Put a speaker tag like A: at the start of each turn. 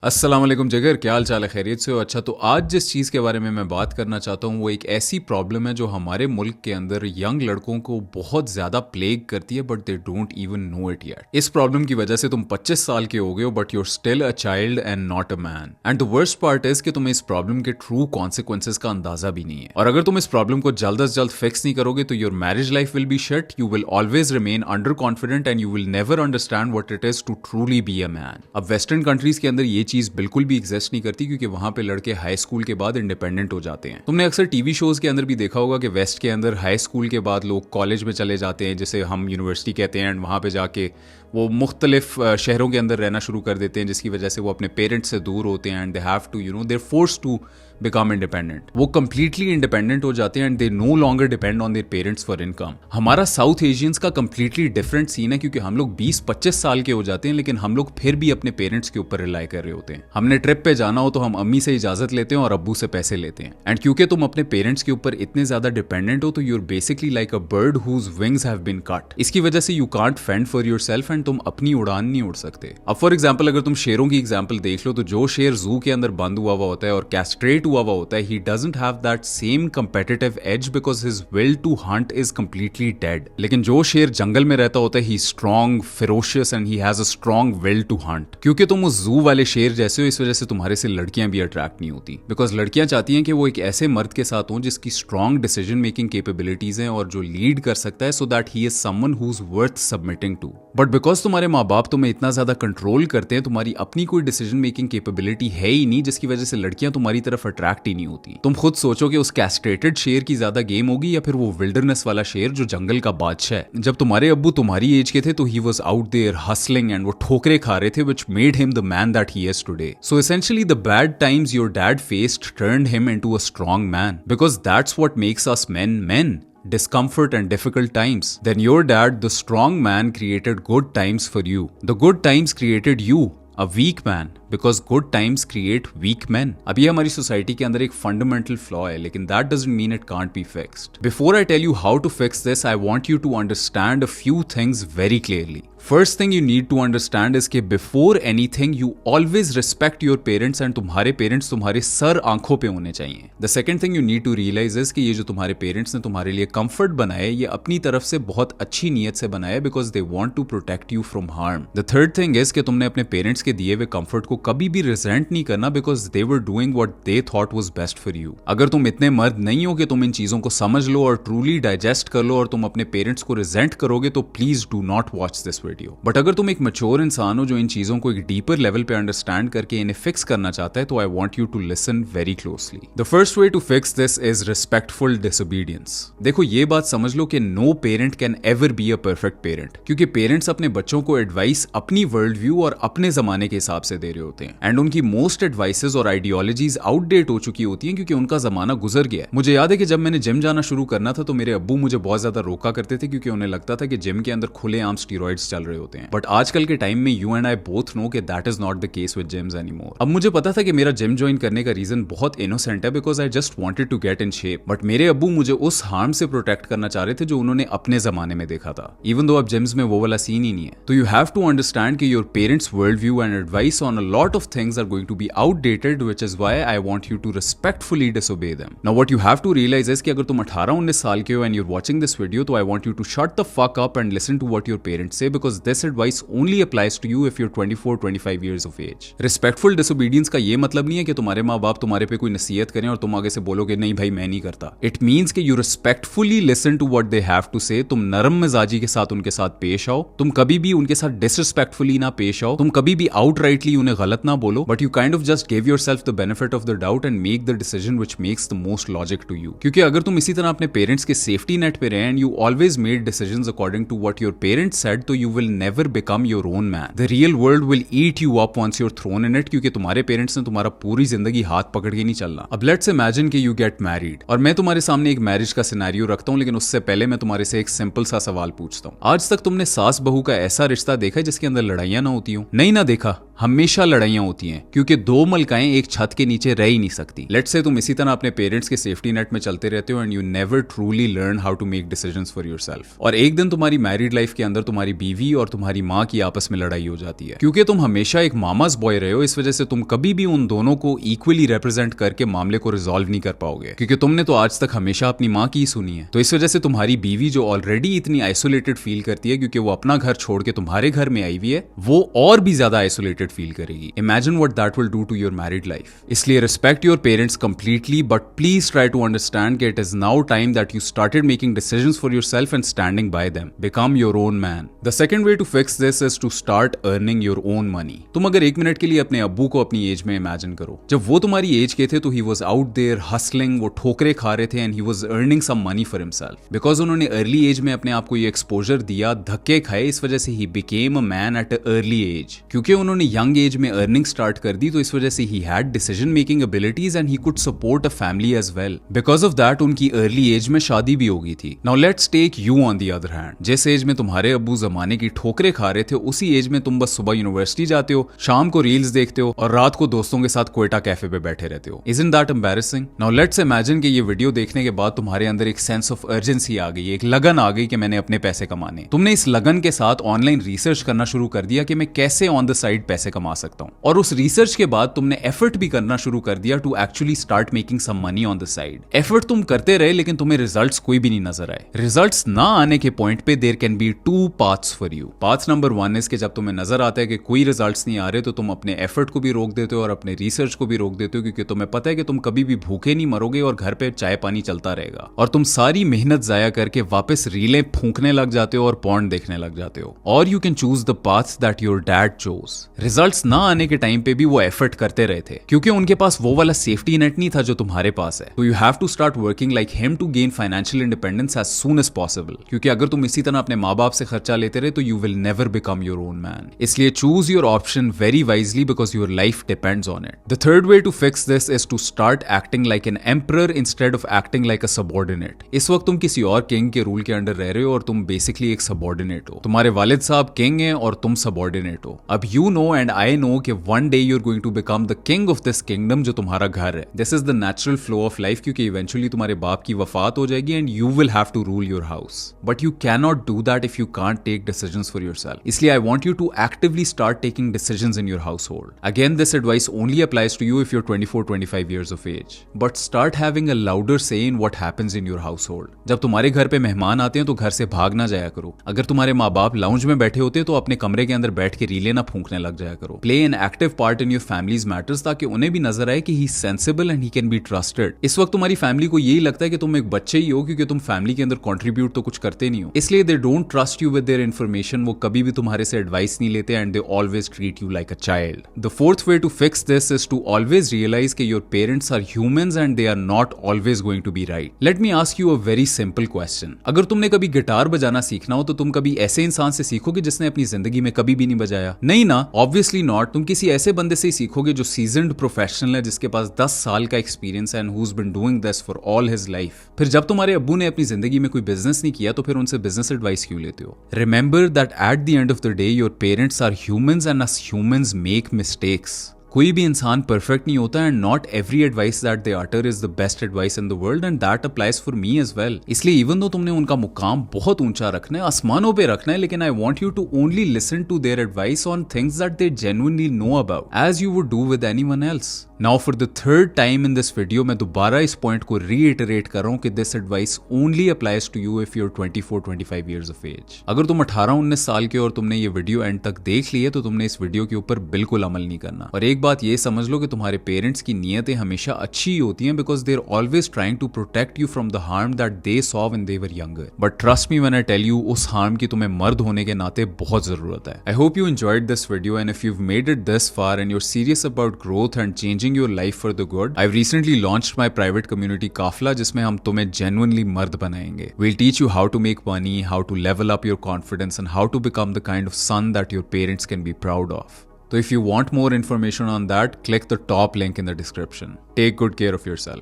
A: अस्सलाम वालेकुम जिगर, क्या हाल चाल है? खैरियत से हो? अच्छा, तो आज जिस चीज़ के बारे में मैं बात करना चाहता हूँ वो एक ऐसी प्रॉब्लम है जो हमारे मुल्क के अंदर यंग लड़कों को बहुत ज़्यादा प्लेग करती है, but they don't even know it yet. इस प्रॉब्लम की वजह से तुम 25 साल के हो गए हो but you are still a child and not a man. And the worst part is कि तुम्हें इस प्रॉब्लम के ट्रू कॉन्सिक्वेंसेज का अंदाजा भी नहीं है, और अगर तुम इस प्रॉब्लम को जल्द अज जल्द फिक्स नहीं करोगे तो your marriage life will be shit, you will always remain under confident and you will never understand what it is to truly be a man. अब वेस्टर्न कंट्रीज के अंदर ये चीज बिल्कुल भी एग्जिस्ट नहीं करती, क्योंकि वहां पे लड़के हाई स्कूल के बाद इंडिपेंडेंट हो जाते हैं। तुमने अक्सर टीवी शोज के अंदर भी देखा होगा कि वेस्ट के अंदर हाई स्कूल के बाद लोग कॉलेज में चले जाते हैं, जिसे हम यूनिवर्सिटी कहते हैं, एंड वहां पे जाके वो मुख्तलिफ शहरों के अंदर रहना शुरू कर देते हैं, जिसकी वजह से वो अपने पेरेंट्स से दूर होते हैं and they have to they are forced to become independent. वो कंप्लीटली इंडिपेंडेंट हो जाते हैं and they no longer depend on their parents for income. हमारा साउथ एशियंस का कंप्लीटली डिफरेंट सीन है, क्योंकि हम लोग 20-25 साल के हो जाते हैं लेकिन हम लोग फिर भी अपने पेरेंट्स के ऊपर रिलाई कर रहे होते हैं। हमने ट्रिप पे जाना हो तो हम अम्मी से इजाजत लेते हैं और अब्बू से पैसे लेते हैं। एंड क्योंकि तुम अपने पेरेंट्स के ऊपर इतने ज्यादा डिपेंडेंट हो तो you're basically like a bird whose wings have been cut. इसकी वजह से you can't fend for yourself and तुम अपनी उड़ान नहीं उड़ सकते। अब फॉर एग्जाम्पल अगर तुम शेरों की एग्जाम्पल देख लो तो जो शेर जू के अंदर बंद हुआ होता है और कैस्ट्रेट हुआ होता है, he doesn't have that same competitive edge because his will to hunt is completely dead. लेकिन जो शेर जंगल में रहता होता है, he is strong, ferocious and he has a strong will to hunt. क्योंकि तुम उस जू वाले शेर जैसे हो, इस वजह से तुम्हारे से लड़कियां भी अट्रैक्ट नहीं होती, बिकॉज लड़कियां चाहती हैं कि वो एक ऐसे मर्द के साथ हो जिसकी स्ट्रॉन्ग डिसीजन मेकिंग कैपेबिलिटीज हैं और जो लीड कर सकता है, so that he is someone who is worth submitting to. But because तुम्हारे माँ बाप तुम्हें इतना ज्यादा कंट्रोल करते हैं, तुम्हारी अपनी कोई डिसीजन मेकिंग कैपेबिलिटी है ही नहीं, जिसकी वजह से लड़कियां तुम्हारी तरफ अट्रैक्ट ही नहीं होती। तुम खुद सोचो कि उस कैस्ट्रेटेड शेर की ज्यादा गेम होगी या फिर वो विल्डरनेस वाला शेर जो जंगल का बादशाह है। जब तुम्हारे अब्बू तुम्हारी एज के थे तो he was out there hustling and वो ठोकरे खा रहे थे, which made him the man that he is today. So essentially the bad times your dad faced turned him into a strong man, because that's what makes us men. Discomfort and difficult times. Then your dad, the strong man, created good times for you. The good times created you, a weak man, because good times create weak men. अब ये हमारी society के अंदर एक fundamental flaw है, लेकिन that doesn't mean it can't be fixed. Before I tell you how to fix this, I want you to understand a few things very clearly. First thing you need to understand is कि before anything you always respect your parents and तुम्हारे parents तुम्हारे sir आंखों पे होने चाहिए. The second thing you need to realize is कि ये जो तुम्हारे parents ने तुम्हारे लिए comfort बनाए, ये अपनी तरफ से बहुत अच्छी नीयत से बनाए, because they want to protect you from harm. The third thing is कि तुमने अपने parents के दिए हुए comfort को कभी भी resent नहीं करना, because they were doing what they thought was best for you. अगर तुम इतने मर्द नहीं हो कि तुम इन चीजों को समझ लो और truly digest कर लो और तुम अपने parents को resent करोगे, तो please do not watch this video. But अगर तुम एक मैच्योर इंसान हो जो इन चीजों को एक डीपर लेवल पे अंडरस्टैंड करके इन्हें फिक्स करना चाहता है, तो I want you to listen very closely. The first way to fix this is respectful disobedience. देखो, ये बात समझ लो कि no parent can ever be a perfect parent, क्योंकि पेरेंट्स अपने बच्चों को एडवाइस अपनी वर्ल्ड व्यू और अपने जमाने के हिसाब से दे रहे होते हैं, एंड उनकी मोस्ट एडवाइसेस और आइडियोलॉजीज आउटडेट हो चुकी होती हैं क्योंकि उनका जमाना गुजर गया है. मुझे याद है कि जब मैंने जिम जाना शुरू करना था तो मेरे अब्बू मुझे बहुत ज्यादा रोका करते थे, क्योंकि उन्हें लगता था कि जिम के अंदर खुलेआम स्टीरॉइड्स चल रहे होते हैं. बट आजकल के टाइम में you and I both know कि that is not the case with gyms anymore. अब मुझे पता था कि मेरा जिम ज्वाइन करने का रीजन बहुत इनोसेंट है, because I just wanted to get in shape. But मेरे अब्बू मुझे उस हार्म से प्रोटेक्ट करना चाह रहे थे जो उन्होंने अपने जमाने में देखा था, इवन दो अब जिम्स में वो वाला सीन ही नहीं है. तो यू हैव टू अंडरस्टैंड कि your parents world view and advice on a lot of things are going to be outdated, which is why I want you to respectfully disobey them. Now what you have to realise is कि अगर तुम 18-19 साल के हो and you are watching this video, तो I want you to shut the fuck up and listen to what your parents से, because this advice only applies to you if you're 24-25 years of age. Respectful disobedience का ये मतलब नहीं है कि तुम्हारे माँ बाप तुम्हारे पे कोई नसीहत करें और तुम आगे से बोलोगे नहीं भाई मैं नहीं करता. It means कि you respectfully listen to what they have to say. तुम नरम मिजाजी के साथ उनके साथ पेश आओ, तुम कभी भी उनके साथ disrespectfully ना पेश आओ, तुम कभी भी outrightly उन्हें गलत ना बोलो, but you kind of just give yourself the benefit of the doubt and make the decision which makes the most logic to you. क्योंकि अगर तुम इसी तरह अपने पेरेंट्स के सेफ्टी नेट पे रहे and you always made decisions according to what your parents said, तो you will never become your own man. The real world will eat you up once you're thrown in it, क्योंकि तुम्हारे parents ने तुम्हारा पूरी जिंदगी हाथ पकड़ के नहीं चलना. अब लेट्स इमेजिन कि यू गेट मैरिड, और मैं तुम्हारे सामने एक मैरिज का सिनेरियो रखता हूं, लेकिन उससे पहले मैं तुम्हारे से एक सिंपल सा सवाल पूछता हूं. आज तक तुमने सास बहू का ऐसा रिश्ता देखा है जिसके अंदर लड़ाइयां ना होती हो? नहीं ना देखा. हमेशा लड़ाइयां होती हैं, क्योंकि दो मलकाएं एक छत के नीचे रह ही नहीं सकती. लेट्स से तुम इसी तरह अपने पेरेंट्स के सेफ्टी नेट में चलते रहते हो and you never truly learn how to make decisions for yourself. और एक दिन तुम्हारी मैरिड लाइफ के अंदर तुम्हारी बीवी पापी और तुम्हारी माँ की आपस में लड़ाई हो जाती है। क्योंकि तुम हमेशा एक मामास बॉय रहे हो, इस वजह से तुम कभी भी उन दोनों को इक्वली रिप्रेजेंट करके मामले को रिजॉल्व नहीं कर पाओगे, क्योंकि तुमने तो आज तक हमेशा अपनी माँ की ही सुनी है। तो इस वजह से तुम्हारी बीवी जो ऑलरेडी इतनी आइसोलेटेड फील करती है क्योंकि वो अपना घर छोड़ के तुम्हारे घर में आई हुई है, वो और भी ज्यादा आइसोलेटेड फील करेगी। Imagine what that will do to your married life. इसलिए respect your parents completely, but please try to understand कि it is now time that you started making decisions for yourself and standing by them. Become your own man. The second way to fix this is to start earning your own money. तुम अगर एक minute के लिए अपने अब्बू को अपनी as में इमेजिन करो, जब वो तुम्हारी एज के थे तो he was out there hustling, वो ठोकरे खा रहे थे and he was earning some money for himself. Because उन्होंने अर्ली एज में अपने आप को ये एक्सपोजर दिया, धक्के खाए, इस वजह से he became a man at a early age. क्योंकि उन्होंने यंग एज में अर्निंग स्टार्ट कर दी तो इस वजह से ही had decision making abilities and he could support a family as well. Because of that उनकी अर्ली एज में शादी भी हो गई थी। Now let's take you on the other hand. जिस एज में तुम्हारे अब्बू जमाने की ठोकरे खा रहे थे, उसी एज में तुम बस सुबह यूनिवर्सिटी जाते हो, शाम को रील्स देखते हो और रात को दोस्तों के साथ कोयटा कैफे पे बैठे रहते हो। Isn't that embarrassing? Now let's imagine कि ये वीडियो देखने के बाद तुम्हारे अंदर एक सेंस ऑफ अर्जेंसी आ गई, एक लगन आ गई कि मैंने अपने पैसे कमाने। तुमने इस लगन के साथ ऑनलाइन रिसर्च करना शुरू कर दिया कि मैं कैसे ऑन द साइड पैसे कमा सकता हूँ, और उस रिसर्च के बाद तुमने एफर्ट भी करना शुरू कर दिया to actually start making some money on the side. Effort तुम करते रहे लेकिन तुम्हें रिजल्ट्स कोई भी नहीं नजर आए। रिजल्ट्स ना आने के पॉइंट पे there can be two paths for you. Path number 1 is कि जब तुम्हें नजर आता है कि कोई रिजल्ट्स नहीं आ रहे तो तुम अपने एफर्ट को भी रोक देते हो और अपने रिसर्च को भी रोक देते हो, क्योंकि तुम्हें पता है कि तुम कभी भी भूखे नहीं मरोगे और घर पे चाय पानी चलता रहेगा, और तुम सारी मेहनत जाया करके वापस रीलें फूंकने लग जाते हो और पॉर्न देखने लग जाते हो। और you can choose the path that your dad chose. Results ना आने के टाइम पे भी वो एफर्ट करते रहे थे क्योंकि उनके पास वो वाला सेफ्टी नेट नहीं था जो तुम्हारे पास है। तो you have to start working like him to gain financial independence as soon as possible, क्योंकि अगर तुम इसी तरह अपने माँ बाप से खर्चा लेते रहे तो you will never become your own man. इसलिए choose your option very wisely because your life depends on it. The third way to fix this is to start acting like an emperor instead of acting like a subordinate. इस वक्त तुम किसी और king के rule के under रह रहे हो और तुम बेसिकली एक सबऑर्डिनेट हो। तुम्हारे वालिद साहब किंग हैं और तुम सबऑर्डिनेट हो। अब you know and I know कि one day you are going to become the king of this kingdom जो तुम्हारा घर है। This is the natural flow of life, क्योंकि इवेंचुअली तुम्हारे बाप की वफात हो जाएगी and you will have to rule your house, but you can not do that if you can't take decisions for yourself. इसलिए I want you to actively start taking decisions in your household. Again this advice only applies to you if you're 24-25 years of age, but start having a louder say in what happens in your household. जब तुम्हारे घर पे मेहमान आते हैं तो घर से भाग ना जाया करो। अगर तुम्हारे माँ बाप लाउंज में बैठे होते तो अपने कमरे के अंदर बैठ के रीले ना फूंकने लग जाया करो। Play an active part in your family's matters ताकि उन्हें भी नजर आए कि he is sensible and he can be trusted। इस वक्त तुम्हारी फैमिली को यही लगता है कि तुम एक बच्चे ही हो क्योंकि तुम फैमिली के अंदर कंट्रीब्यूट तो कुछ करते नहीं हो, इसलिए they don't trust you with their information। वो कभी भी तुम्हारे से एडवाइस नहीं लेते and they always treat you like a child. The fourth way to fix this is to always realize that your parents are humans and they are not always going to be right. Let me ask you a very simple question. अगर तुमने कभी guitar बजाना सीखना हो तो तुम कभी ऐसे इंसान से सीखोगे जिसने अपनी जिंदगी में कभी भी नहीं बजाया? नहीं ना, ऑब्वियसली नॉट। तुम किसी ऐसे बंदे से ही सीखोगे जो सीजन्ड प्रोफेशनल है, जिसके पास 10 साल का एक्सपीरियंस है and who's been doing this for all his life. फिर जब तुम्हारे अब्बू ने अपनी जिंदगी में कोई बिजनेस नहीं किया तो फिर उनसे बिजनेस एडवाइस क्यों लेते हो? Remember that at the end of the day your parents are humans and us humans make mistakes. कोई भी इंसान परफेक्ट नहीं होता and not every advice that they utter is the best advice in the world and that applies for me as well. इसलिए even though तुमने उनका मुकाम बहुत ऊंचा रखना है, आसमानों पे रखना है, लेकिन I want you to only listen to their advice on things that they genuinely know about as you would do with anyone else. Now for the third time in this video मैं दोबारा इस point को reiterate कर रहा हूं कि this advice only applies to you if you are 24-25 years of age. अगर तुम 18-19 साल के और तुमने ये वीडियो एंड तक देख ली है तो तुमने इस वीडियो के ऊपर बिल्कुल अमल नहीं करना। और एक बात ये समझ लो कि तुम्हारे पेरेंट्स की नीयतें हमेशा अच्छी होती हैं because they are always trying to protect you from the harm that they saw when they were younger. But trust me when I tell you, उस हार्म की तुम्हें मर्द होने के नाते बहुत जरूरत है। I hope you enjoyed this video and if you've made it this far and you're serious about growth and changing your life for the good, I've recently launched my private community Kafla, जिसमें हम तुम्हें genuinely मर्द बनाएंगे। We'll teach you how to make money, how to level up your confidence and how to become the kind of son that your parents can be proud of. So if you want more information on that, click the top link in the description. Take good care of yourself.